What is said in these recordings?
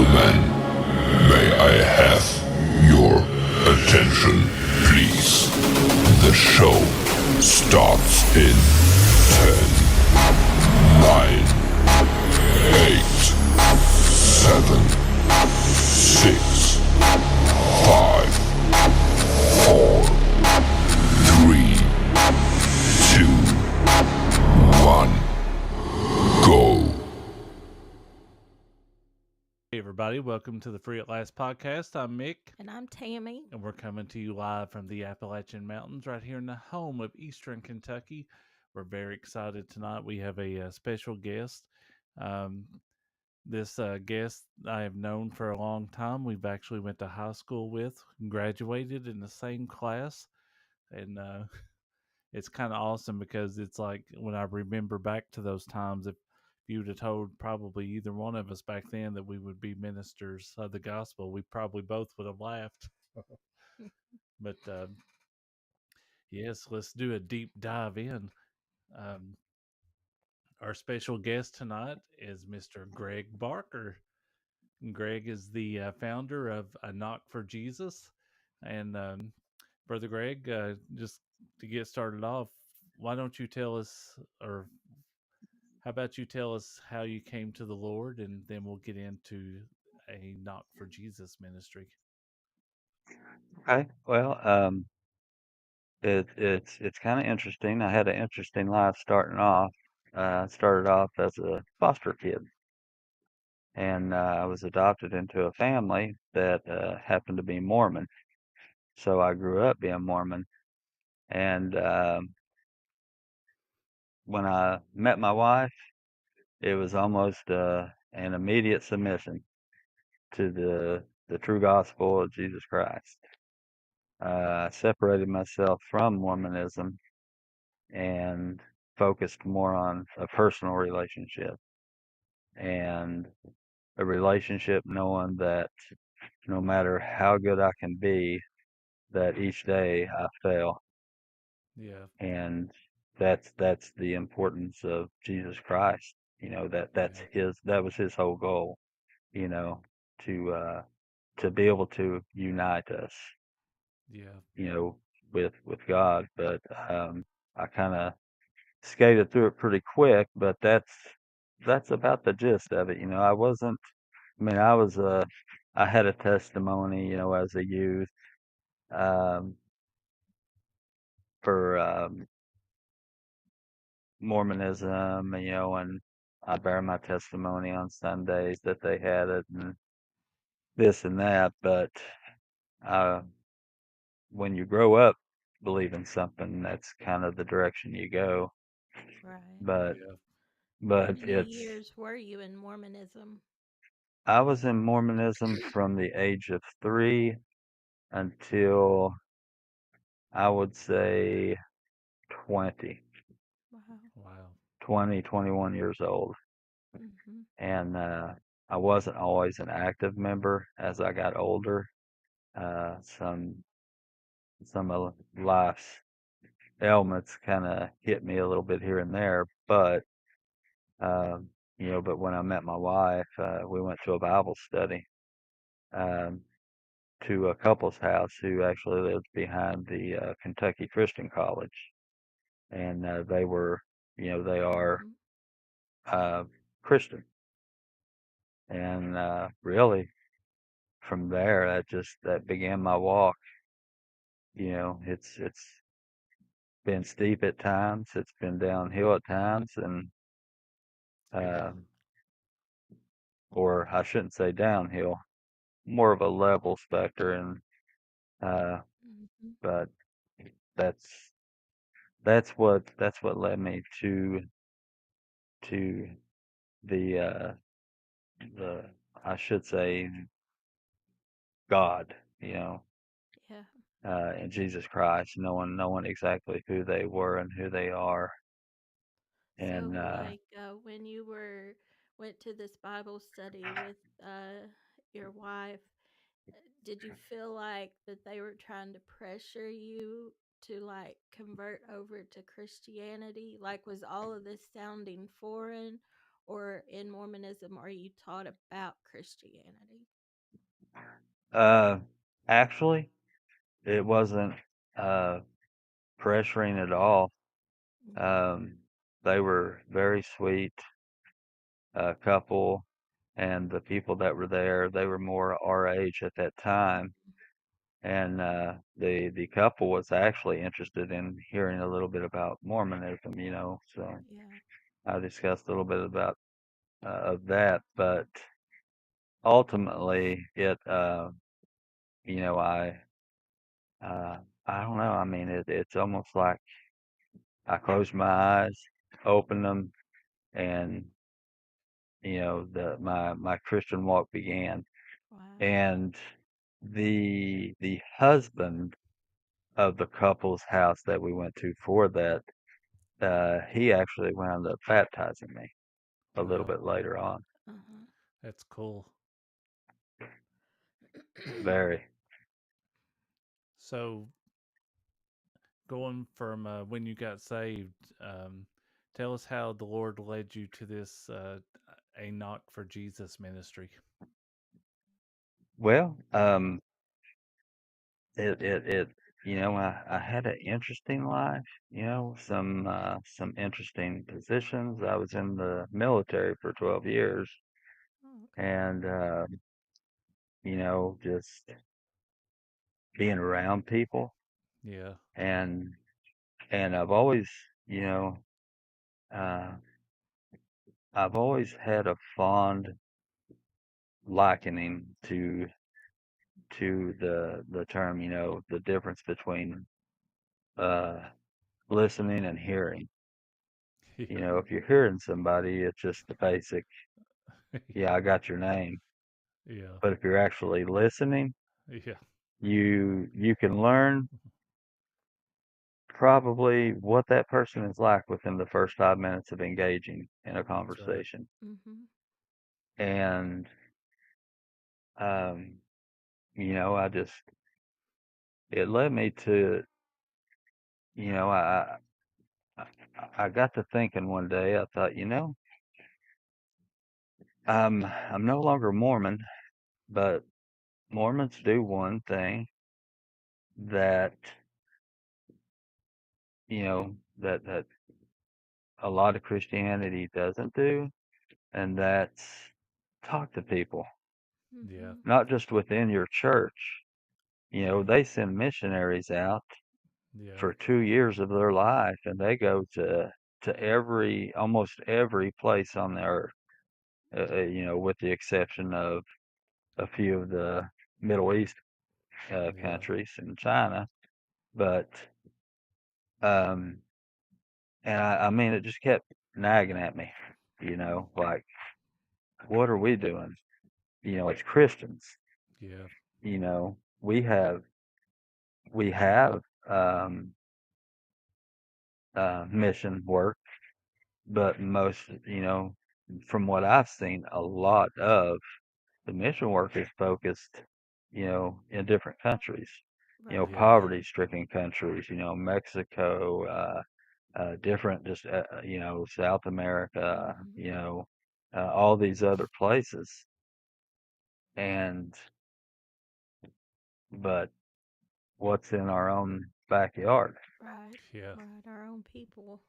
gentlemen, may I have your attention, please? The show starts in 10, 9, 8, 7, 6, 5, 4, 3, 2, 1, go. Hey everybody, welcome to the Free at Last podcast. I'm Mick, And I'm Tammy. and we're coming to you live from the Appalachian Mountains right here in the home of Eastern Kentucky. We're very excited tonight. We have a special guest. Um, this guest I have known for a long time. We've actually went to high school with, graduated in the same class, and it's kind of awesome because it's like when I remember back to those times, if you would have told probably either one of us back then that we would be ministers of the gospel, we probably both would have laughed. But yes, let's do a deep dive in. Um, our special guest tonight is Mr. Greg Barker. Greg is the founder of A Knock for Jesus. And Brother Greg, just to get started off, why don't you tell us, or how about you tell us how you came to the Lord, and then we'll get into a Knock for Jesus ministry. Okay. Well, it's kind of interesting. I had an interesting life starting off. I started off as a foster kid, and I was adopted into a family that happened to be Mormon. So I grew up being Mormon, and when I met my wife, it was almost an immediate submission to the true gospel of Jesus Christ. I separated myself from Mormonism and focused more on a personal relationship and a relationship knowing that no matter how good I can be, that each day I fail. Yeah, And that's the importance of Jesus Christ. yeah, That was his whole goal, you know, to be able to unite us, yeah, you know, with God. But I kind of skated through it pretty quick, but that's about the gist of it. I wasn't. I mean, I had a testimony, as a youth, um, for Mormonism, and I bear my testimony on Sundays that they had it and this and that. But uh, when you grow up believing something, that's kind of the direction you go. Right. But yeah. How but many it's years were you in Mormonism? I was in Mormonism from the age of 3 until I would say 20, Wow. Wow. 20, 21 years old. Mm-hmm. And I wasn't always an active member as I got older. Some of life's ailments kind of hit me a little bit here and there, but um, but when I met my wife, we went to a Bible study, um, to a couple's house who actually lived behind the Kentucky Christian College, and they are Mm-hmm. uh, Christian, and really from there that began my walk. It's been steep at times, it's been downhill at times, and Yeah, uh, or I shouldn't say downhill, more of a level specter, and uh, Mm-hmm. but that's that's what led me to the the I should say God, Yeah. and Jesus Christ, knowing exactly who they were and who they are, and So, when you went to this Bible study with your wife, did you feel like that they were trying to pressure you to like convert over to Christianity? Like, was all of this sounding foreign, or in Mormonism are you taught about Christianity? Actually, it wasn't uh, pressuring at all. Um, they were very sweet couple, and the people that were there, they were more our age at that time. And the couple was actually interested in hearing a little bit about Mormonism, So Yeah. I discussed a little bit about of that, but ultimately, you know, I uh, I don't know. I mean, it's almost like I closed my eyes, opened them, and my Christian walk began. Wow. And the husband of the couple's house that we went to for that, he actually wound up baptizing me a little Wow, bit later on. Uh-huh. that's cool. Very. So, going from when you got saved, tell us how the Lord led you to this A Knock for Jesus ministry. Well, it I had an interesting life, some interesting positions. I was in the military for 12 years, Oh, okay. and just being around people, Yeah, and I've always, you know, uh, I've always had a fond likening to the term, the difference between uh, listening and hearing. yeah, If you're hearing somebody, it's just the basic, yeah, I got your name. yeah, But if you're actually listening, yeah. you can learn probably what that person is like within the first 5 minutes of engaging in a That's right. conversation. Mm-hmm. And um, I just it led me to, you know, I I got to thinking one day. I thought, I'm no longer Mormon, but Mormons do one thing that that a lot of Christianity doesn't do, and that's talk to people, Yeah, Mm-hmm. not just within your church. yeah, They send missionaries out yeah, for 2 years of their life, and they go to almost every place on the earth, with the exception of a few of the Middle East yeah, countries and China. But um, and I mean, it just kept nagging at me, like, what are we doing? As Christians, yeah, you know, we have we have um, mission work, but most, from what I've seen, a lot of the mission work is focused, in different countries, Right. yeah, poverty-stricken countries, Mexico, different, just South America, Mm-hmm. all these other places, and but what's in our own backyard, Right. yeah, Right. Our own people.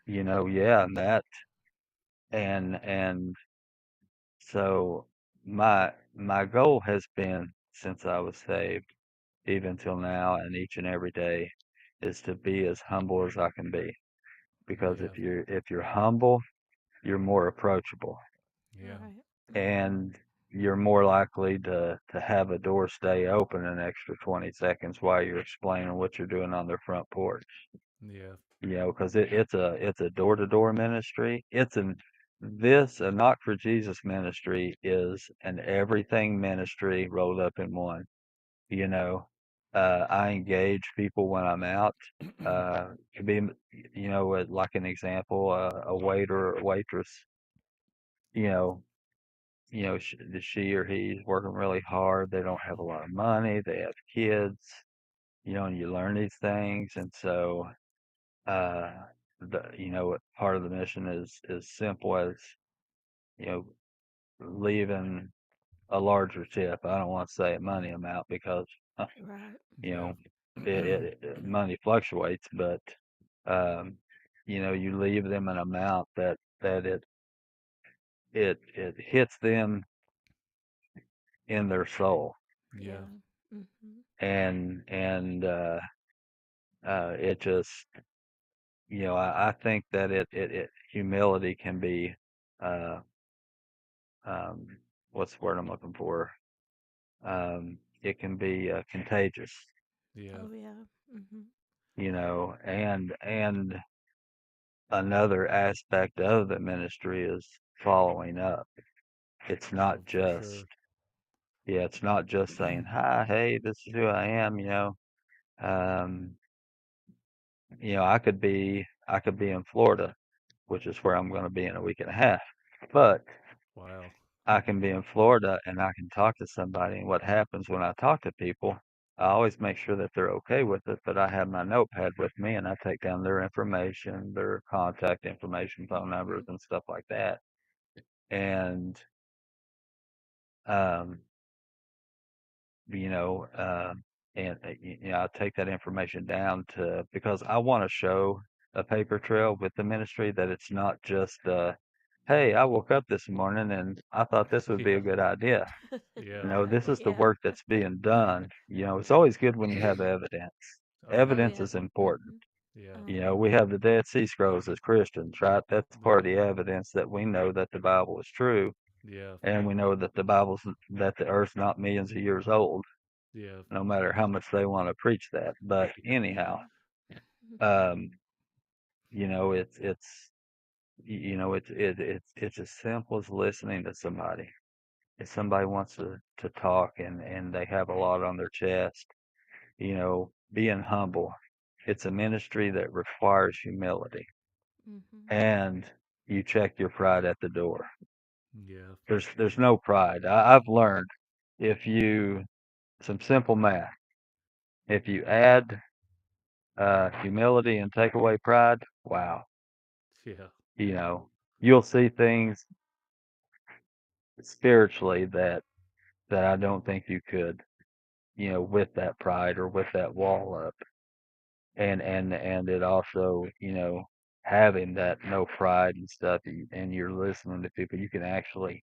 yeah, and that, and so my goal has been since I was saved, even till now, and each and every day, is to be as humble as I can be. Because yeah, if you're humble, you're more approachable, yeah, Right. and you're more likely to have a door stay open an extra 20 seconds while you're explaining what you're doing on their front porch. yeah, Because it's a door-to-door ministry. A Knock for Jesus ministry is an everything ministry rolled up in one. You know, I engage people when I'm out. Could be, like an example, a waiter or waitress. You know, she or he's working really hard. They don't have a lot of money. They have kids. And you learn these things, and so uh, part of the mission is simple as you know, leaving a larger tip. I don't want to say a money amount because, Right. you Yeah. know, money fluctuates, but, you leave them an amount that it hits them in their soul. Yeah. Yeah. Mhm. And it just, I think that it humility can be, uh, um, what's the word I'm looking for? It can be contagious, Yeah. Oh yeah. Mhm. and another aspect of the ministry is following up. It's Oh, not for just, sure. yeah, it's not just saying, hi, hey, this is who I am. Um, I could be in Florida, which is where I'm going to be in a week and a half, but Wow. I can be in Florida and I can talk to somebody. And what happens when I talk to people, I always make sure that they're okay with it, but I have my notepad with me and I take down their information, their contact information, phone numbers, Mhm. and stuff like that. And, um, you know, uh, I take that information down because I want to show a paper trail with the ministry that it's not just, hey, I woke up this morning and I thought this would be a Yeah. good idea. Yeah. This is the Yeah. work that's being done. It's always good when you have evidence. Oh Oh yeah. Evidence yeah. is important. Mhm. Yeah. We have the Dead Sea Scrolls as Christians, right? That's part Yeah. of the evidence that we know that the Bible is true, Yeah. and we know that that the Earth's not millions of years old, Yeah. no matter how much they want to preach that. But anyhow, Yeah. Mhm. um, it's it's as simple as listening to somebody. If somebody wants to talk and they have a lot on their chest, being humble. It's a ministry that requires humility, Mhm. and you check your pride at the door. Yeah. There's no pride. I've learned if you some simple math. If you add humility and take away pride, wow, Yeah. you know, you'll see things spiritually that I don't think you could, with that pride or with that wall up. And it also, having that no pride and stuff, and you're listening to people, you can actually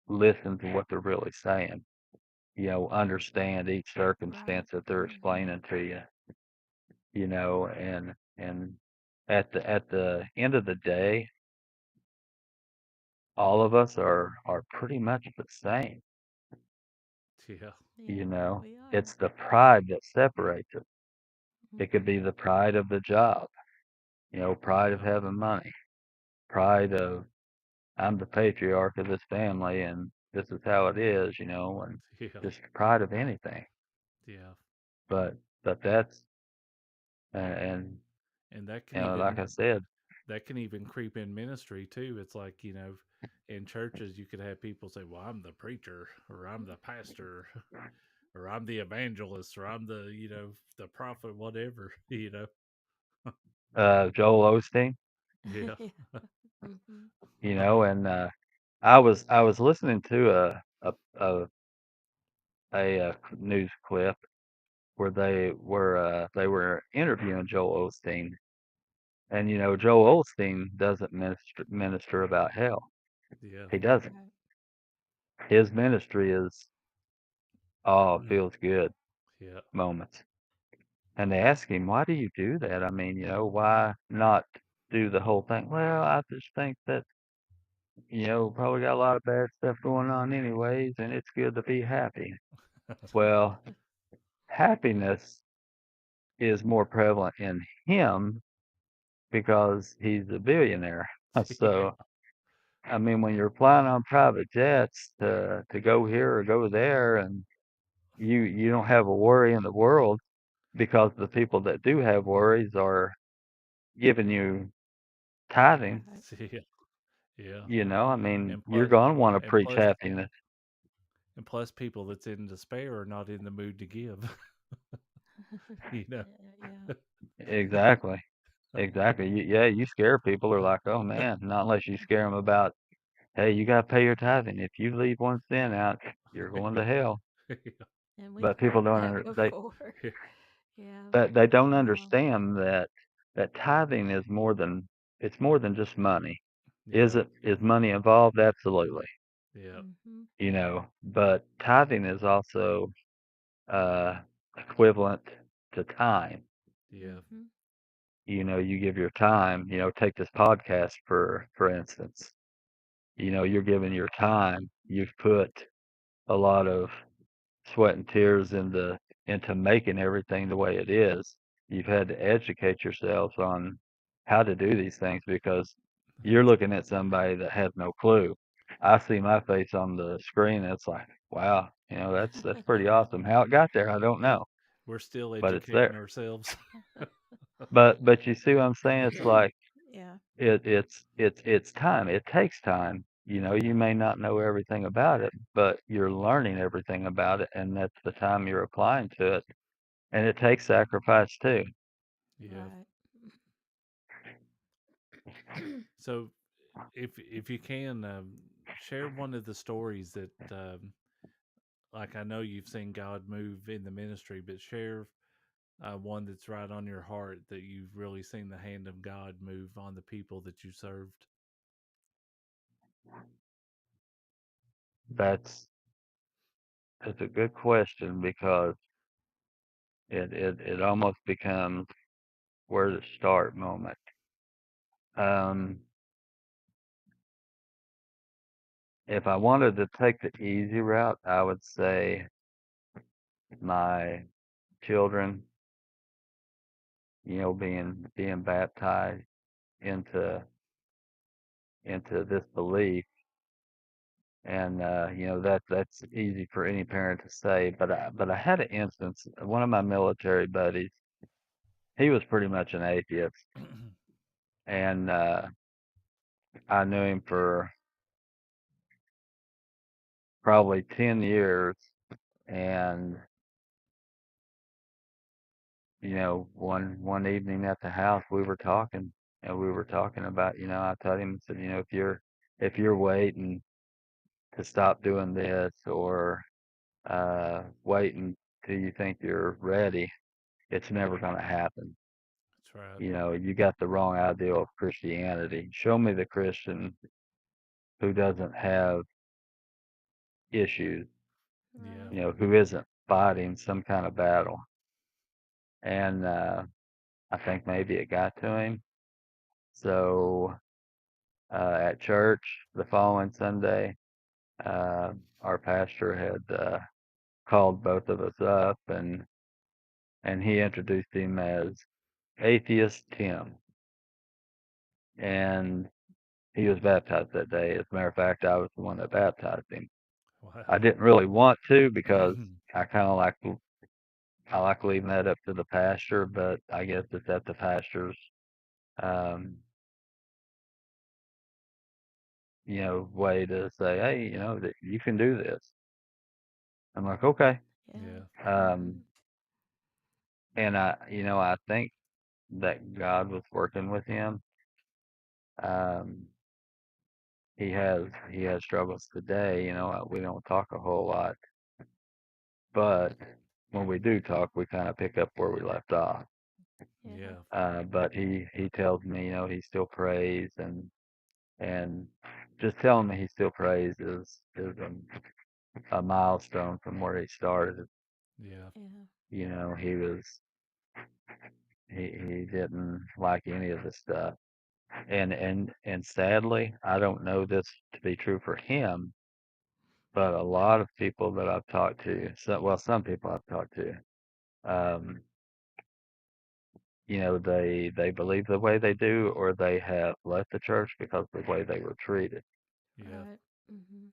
listen to what they're really saying, understand each Right. circumstance that they're Mhm. explaining to you, and at the end of the day, all of us are pretty much the same. Yeah. Yeah. We are. It's the pride that separates us. It could Mhm. be the pride of the job, pride of Yeah. having money, pride of I'm the patriarch of this family and this is how it is, and Yeah. just pride of anything. Yeah. But that's and And that can even like I said, creep in ministry too. It's like, in churches you could have people say, "Well, I'm the preacher, or I'm the pastor, or I'm the evangelist, or I'm the, the prophet, whatever." Joel Osteen, Yeah. Yeah. Mhm. and I was listening to a news clip where they were interviewing Joel Osteen, and Joel Osteen doesn't minister about hell. Yeah. He doesn't. Right. His ministry is oh, feels good Yeah. moments. And they ask him, why do you do that? I mean, why not do the whole thing? Well, I just think that, probably got a lot of bad stuff going on anyways, and it's good to be happy. Well, happiness is more prevalent in him because he's a billionaire. Yeah. So, I mean, when you're flying on private jets to go here or go there, and you don't have a worry in the world because the people that do have worries are giving you tithing. Right. Yeah. Yeah. I mean, And you're plus gonna want to and preach plus happiness. and plus people that's in despair are not in the mood to give. you know. Yeah. Exactly. exactly. You scare people. Are like, oh man, not unless you scare them about, hey, you got to pay your tithing. If you leave one cent out, you're going to hell. Yeah. And we've But people heard don't that under, before. Yeah. Yeah. they don't Wow. understand that tithing is more than, it's more than just money. Yeah. Is money involved? Absolutely. Yeah. Mm-hmm. But tithing is also uh, equivalent to time. Yeah. Mm-hmm. You give your time. Take this podcast for instance. You're giving your time. You've put a lot of sweat and tears into making everything the way it is. You've had to educate yourselves on how to do these things because you're That's looking at somebody that has no clue. I see my face on the screen and it's like, wow, that's pretty awesome. How it got there, I don't know, we're still but it's educating there. ourselves. But you see what I'm saying? It's like Yeah. it's time. It takes time. You Yeah. may not know everything about it, but you're learning everything about it, and that's the time you're applying to it. And it takes sacrifice too. Yeah. Right. So if you can share one of the stories that like I know you've seen God move in the ministry, but share one that's right on your heart that you've really seen the hand of God move on the people that you served. That's that's a good question because it almost becomes where to start moment. Um, if I wanted to take the easy route, I would say my children, being baptized into this belief. And that's easy for any parent to say, but I had an instance. One of my military buddies, he was pretty much an atheist, and I knew him for probably 10 years. And one evening at the house, we were talking, and we were talking about, I told him, I said, if you're waiting to stop doing this, or waiting till you think you're ready, it's never going to happen. That's right. You got the wrong idea of Christianity. Show me the Christian who doesn't have issues, Yeah. Right. who isn't fighting some kind of battle. And I think maybe it got to him. So at church the following Sunday, uh, our pastor had called both of us up, and he introduced him as Atheist Tim. And he was baptized that day. As a matter of fact, I was the one that baptized him. I Wow. didn't really want to because I kind of I like leaving that up to the pastor, but I guess it's at the pastor's um, way to say, hey, that you can do this. I'm like, okay. Yeah. Yeah. Um, Mm-hmm. and I think that God was working with him. Um, he has struggles today. We don't talk a whole lot, but when we do talk, we kind of pick up where we left off. Yeah. Yeah. But he tells me, he still prays, and just telling me he still prays is a milestone from where he started. Yeah. Yeah. He was he didn't like any of the stuff, and sadly, I don't know this to be true for him, but a lot of people that I've talked to, some people I've talked to, um, they believe the way they do, or they have left the church because of the way they were treated. Yeah. Right. Mm-hmm.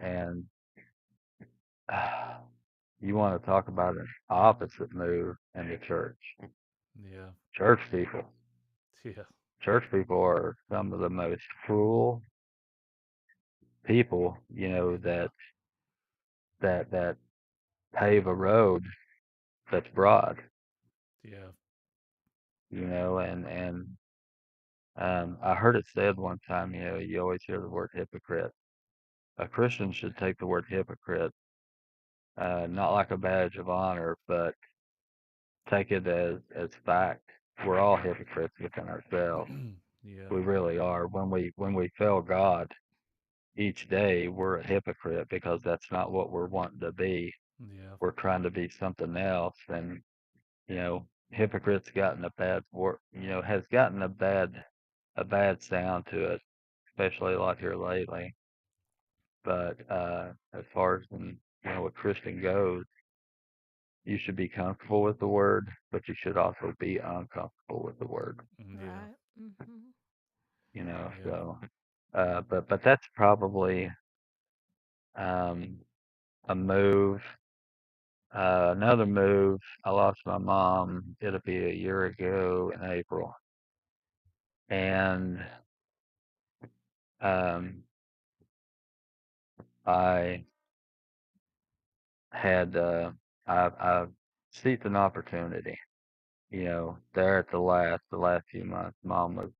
And you want to talk about an opposite move in the church. Yeah. Church people, Yeah. church people are some of the most cruel people, that pave a road that's broad. Yeah. and I heard it said one time, you always hear the word hypocrite. A Christian should take the word hypocrite, not like a badge of honor, but take it as fact. We're all hypocrites within ourselves. Yeah. We really are. When we fail God each day, we're a hypocrite because that's not what we're wanting to be. Yeah. We're trying to be something else, and hypocrite's gotten a bad word. Has gotten a bad sound to it, especially a lot here lately. But as far as a Christian goes, you should be comfortable with the word, but you should also be uncomfortable with the word. Yeah. Right. Mm-hmm. Yeah. So, but that's probably um, a move. Another move. I lost my mom. It'll be a year ago in April, and um, I had I seized an opportunity. There at the last few months,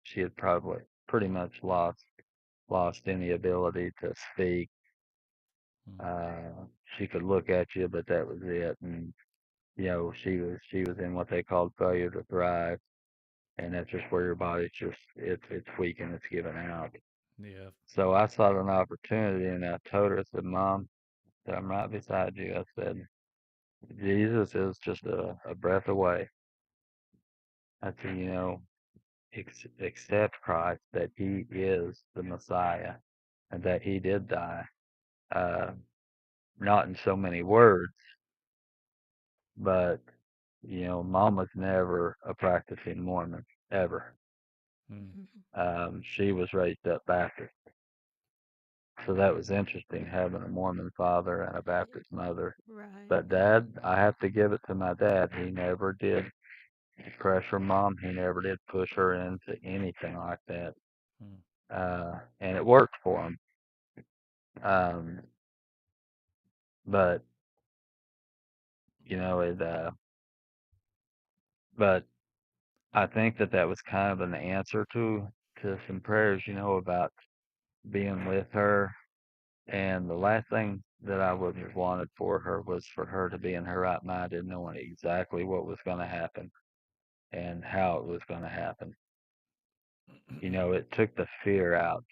she had probably pretty much lost any ability to speak. Mm. She could look at you, but that was it. And she was in what they called failure to thrive, and that's just where your body's it's weak and it's giving out. Yeah. So I sought an opportunity, and I told her, I said, "Mom, I'm right beside you." I said, "Jesus is just a breath away." I said, accept Christ, that He is the Messiah, and that He did die. Uh, not in so many words, but Mom was never a practicing Mormon ever. Mm. She was raised up Baptist, so that was interesting having a Mormon father and a Baptist mother. Right. But Dad, I have to give it to my dad. He never did pressure Mom. He never did push her into anything like that. Mm. And it worked for him. Um, but it. But I think that was kind of an answer to some prayers, about being with her. And the last thing that I would have wanted for her was for her to be in her right mind and knowing exactly what was going to happen and how it was going to happen. It took the fear out.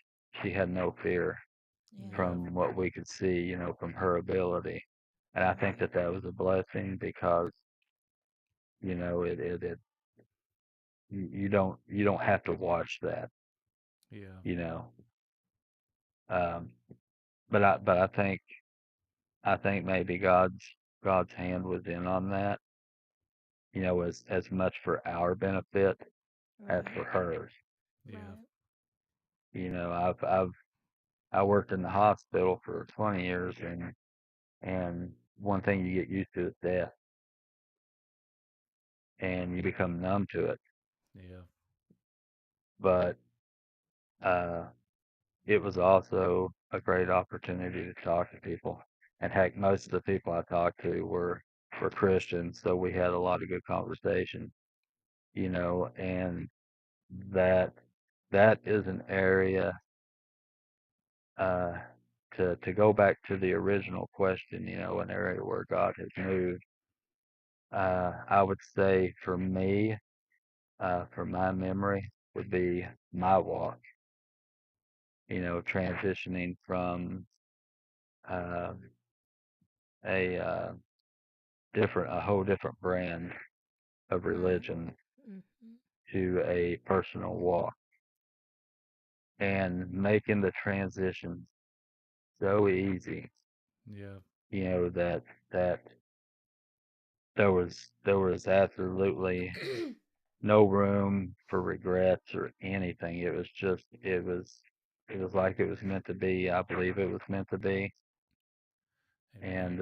She had no fear Yeah. Yeah. from what we could see, from her ability. And I think that was a blessing because, it you don't have to watch that, Yeah. you know. Um, but I think maybe God's hand was in on that, as much for our benefit as Right. for hers. Yeah. Right. I worked in the hospital for 20 years, and one thing you get used to is death, and you become numb to it. Yeah. But uh, it was also a great opportunity to talk to people. And heck, most of the people I talked to were Christians, so we had a lot of good conversation, and that that is an area, uh, to go back to the original question, an area where God has moved. I would say for me, for my memory, would be my walk, transitioning from uh, a a whole different brand of Right. religion Mm-hmm. to a personal walk, and making the transition so easy, Yeah. that there was absolutely no room for regrets or anything. It was like it was meant to be. I believe it was meant to be, Amen. and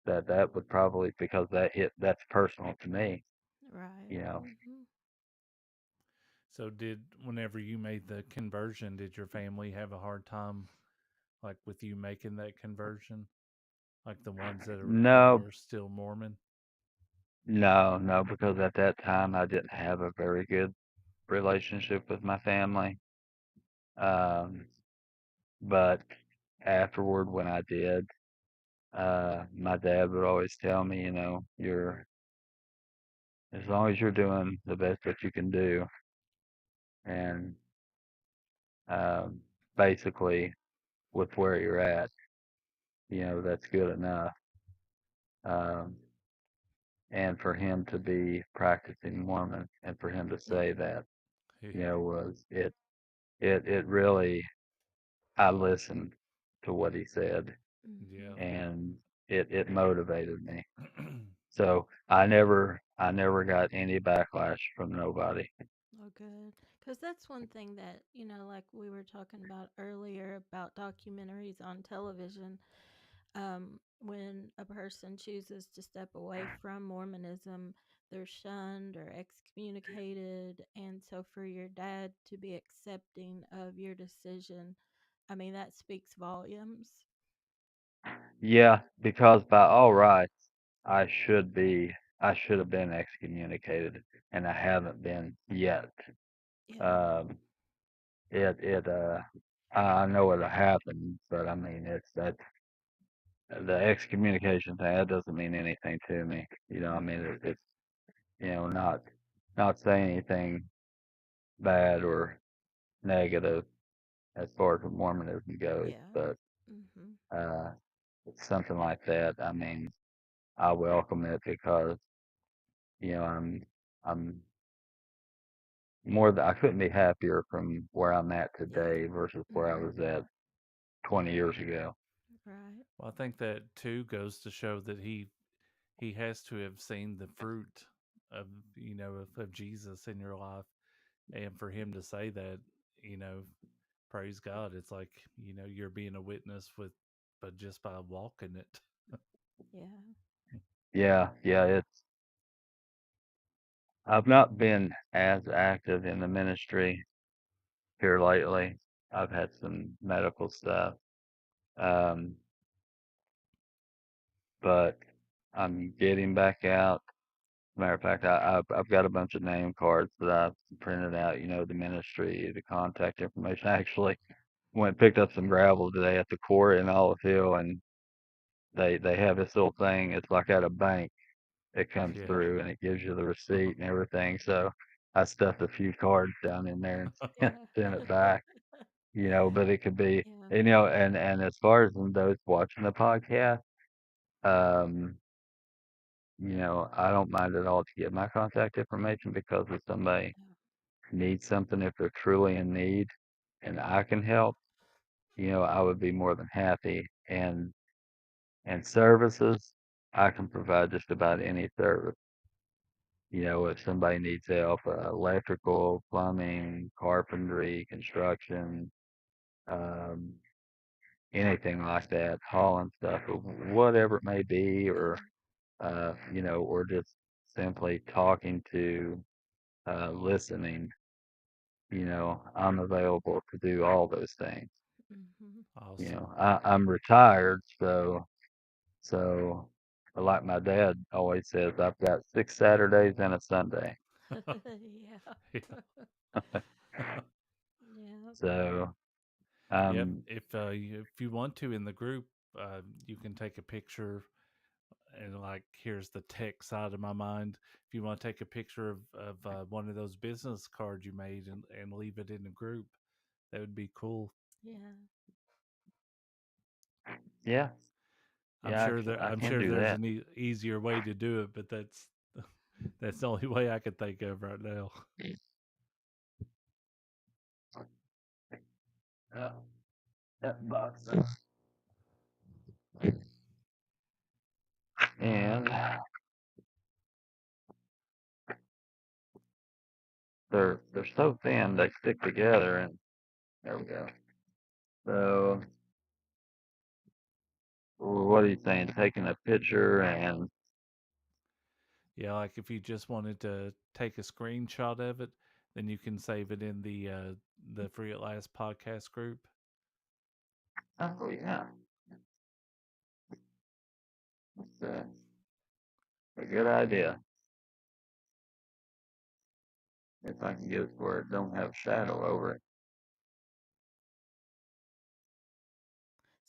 that would probably, because that's personal to me. Right. You know, Mm-hmm. So whenever you made the conversion, did your family have a hard time like with you making that conversion? Like the ones that no, were still Mormon? No, because at that time I didn't have a very good relationship with my family. Um, but afterward, when I did, my dad would always tell me, you're as long as you're doing the best that you can do, and um, basically with where you're at, that's good enough. Um, and for him to be practicing Mormon, and for him to Yeah. say that, Yeah. was it really, I listened to what he said, Mm-hmm. and it motivated me. So I never got any backlash from nobody. Oh, good. Because that's one thing that, like we were talking about earlier about documentaries on television. When a person chooses to step away from Mormonism, they're shunned or excommunicated. And so for your dad to be accepting of your decision, I mean, that speaks volumes. Yeah, because by all rights, I should be I should have been excommunicated, and I haven't been yet. Yeah. Um, it I know it'll happen, but I mean that the excommunication thing, that doesn't mean anything to me. I mean Mm-hmm. it's not saying anything bad or negative as far as Mormonism goes, Yeah. but Mm-hmm. uh, something like that. I mean, I welcome it because I'm more than I couldn't be happier from where I'm at Yeah. today versus where I Mm-hmm. was at 20 years ago. Right. Well, I think that too goes to show that he has to have seen the fruit of of Jesus in your life, and for him to say that, you know, praise God. It's like you're being a witness with, but just by walking it. Yeah. Yeah, I've not been as active in the ministry here lately. I've had some medical stuff, um, but I'm getting back out. Matter of fact, I've got a bunch of name cards that I've printed out. The ministry, the contact information. I actually went and picked up some gravel today at the quarry in Olive Hill, and they have this little thing. It's like at a bank. It comes Yeah. through and it gives you the receipt and everything. So I stuffed a few cards down in there and Yeah. sent it back. But it could be, Yeah. and as far as those watching the podcast, um, I don't mind at all to get my contact information, because if somebody Yeah. needs something, if they're truly in need and I can help, I would be more than happy. And services, I can provide just about any service. If somebody needs help, electrical, plumbing, carpentry, construction, um, anything like that, hauling stuff, or whatever it may be, Yeah. or just simply talking to, listening, I'm available to do all those things. Mm-hmm. Awesome. I'm retired, so like my dad always says, I've got 6 Saturdays and a Sunday. Yeah. Yeah. Yeah. So, Yep. um, If you want to in the group, you can take a picture, and like here's the tech side of my mind. If you want to take a picture of one of those business cards you made, and leave it in the group, that would be cool. Yeah. yeah, yeah, I I'm can sure do there's that. an easier way to do it, but that's the only way I can think of right now. Yeah, that box. And they're so thin they stick together, and there we go. So, what are you saying? Taking a picture and Yeah, like if you just wanted to take a screenshot of it, then you can save it in the Free at Last podcast group. oh yeah, that's a good idea. if I can get it where it don't have shadow over it.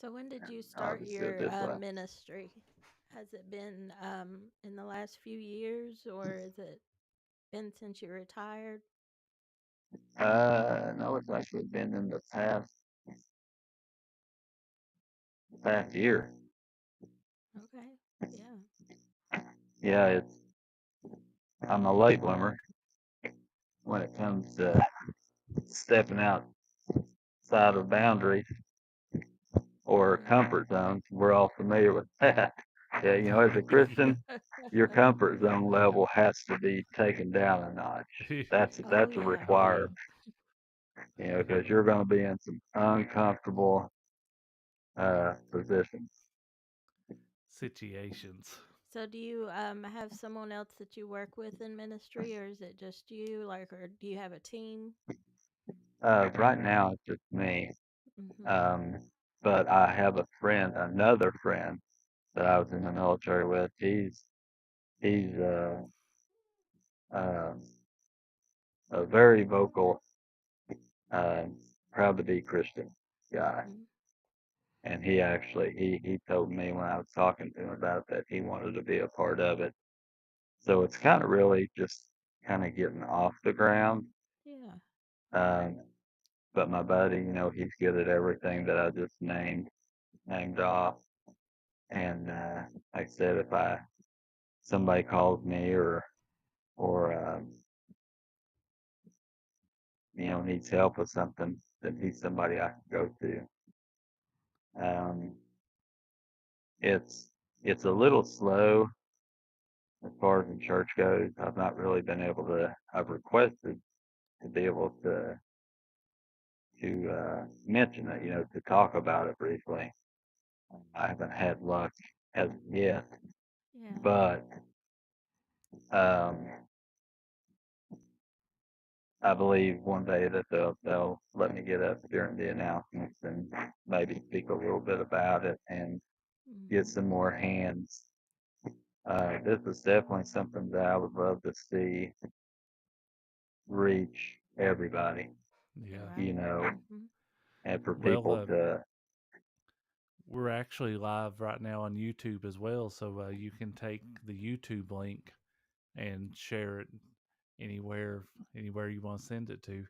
So when did you I'll start just do it your this way. ministry? Has it been in the last few years, or has it been since you retired? No, it's actually been in the past year. Okay. Yeah. Yeah, I'm a late bloomer when it comes to stepping outside of boundaries or Yeah. comfort zones. We're all familiar with that. Yeah, as a Christian, your comfort zone level has to be taken down a notch. That's Oh that's a yeah. requirement, because you're going to be in some uncomfortable positions. Situations. So do you have someone else that you work with in ministry, or is it just you? Like, or do you have a team? Right now, it's just me. Mm-hmm. But I have another friend that I was in the military with. He's uh, a very vocal, uh, proud to be Christian guy. Mm-hmm. And he told me when I was talking to him about that he wanted to be a part of it. So it's kind of really just kind of getting off the ground. Yeah. Um, but my buddy, he's good at everything that I just named off. And like I said, if somebody calls me or needs help with something, then he's somebody I can go to. Um, it's a little slow as far as the church goes. I've not really been able to. I've requested to be able to mention it, to talk about it briefly. I haven't had luck as of yet, Yeah. but um, I believe one day that they'll let me get up during the announcements and maybe speak a little bit about it and get Mm-hmm. some more hands. This is definitely something that I would love to see reach everybody, Yeah. Right. Mm-hmm. and for Well, people to. we're actually live right now on YouTube as well, so you can take the YouTube link and share it anywhere anywhere you want to send it to.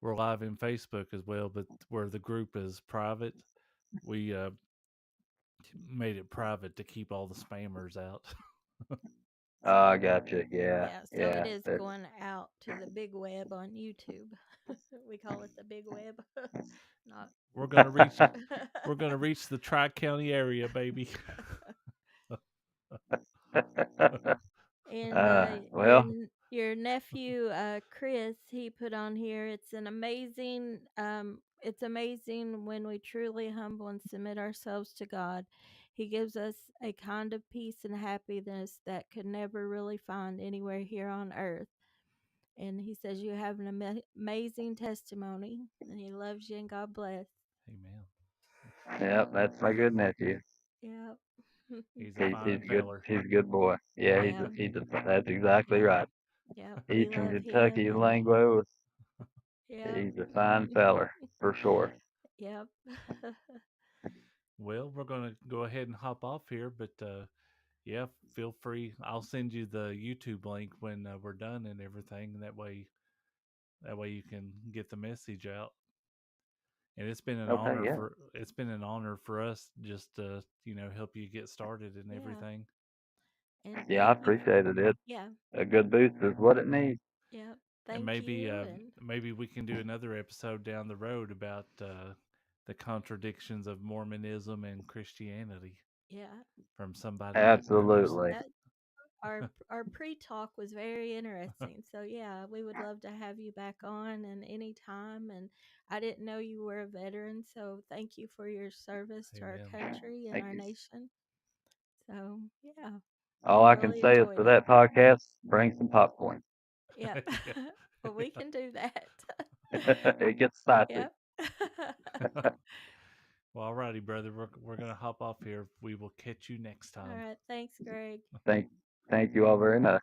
We're live in Facebook as well, but where the group is private, we made it private to keep all the spammers out. I gotcha. Yeah, Yeah. So it yeah. is going out to the big web on YouTube. We call it the big web. Not. We're gonna reach we're gonna reach the Tri-County area, baby. And Well, your nephew Chris, he put on here. It's amazing when we truly humble and submit ourselves to God. He gives us a kind of peace and happiness that could never really find anywhere here on earth. And he says you have an amazing testimony, and he loves you, and God bless. Amen. yeah, that's my good nephew. Yep. He's a He's fine good. feller. He's a good boy. Yeah, Yep. That's exactly Yep. right. Yep. He's We from love him, Kentucky and lingo. yep. He's a fine feller for sure. Yep. Well, we're gonna go ahead and hop off here, but yeah, feel free. I'll send you the YouTube link when we're done and everything. And that way you can get the message out. And Okay, yeah, it's been an honor for us just to help you get started and Yeah. everything. And yeah. I thank you. appreciate it. Yeah. A good boost is what it needs. Yep. And Thank you. And maybe we can do another episode down the road about the contradictions of Mormonism and Christianity yeah, from somebody that knows. Absolutely. that our pre-talk was very interesting. So yeah, we would love to have you back on and anytime. And I didn't know you were a veteran, so thank you for your service to our Amen. country and Thank our you. nation. So yeah, All we I can really say is enjoyed for it. that podcast, bring some popcorn. Yep. Yeah. Well, we can do that. It gets spicy. Yep. Well, alrighty, brother. We're gonna hop off here. We will catch you next All time. right. Thanks, Greg. Thank, thank you all very much.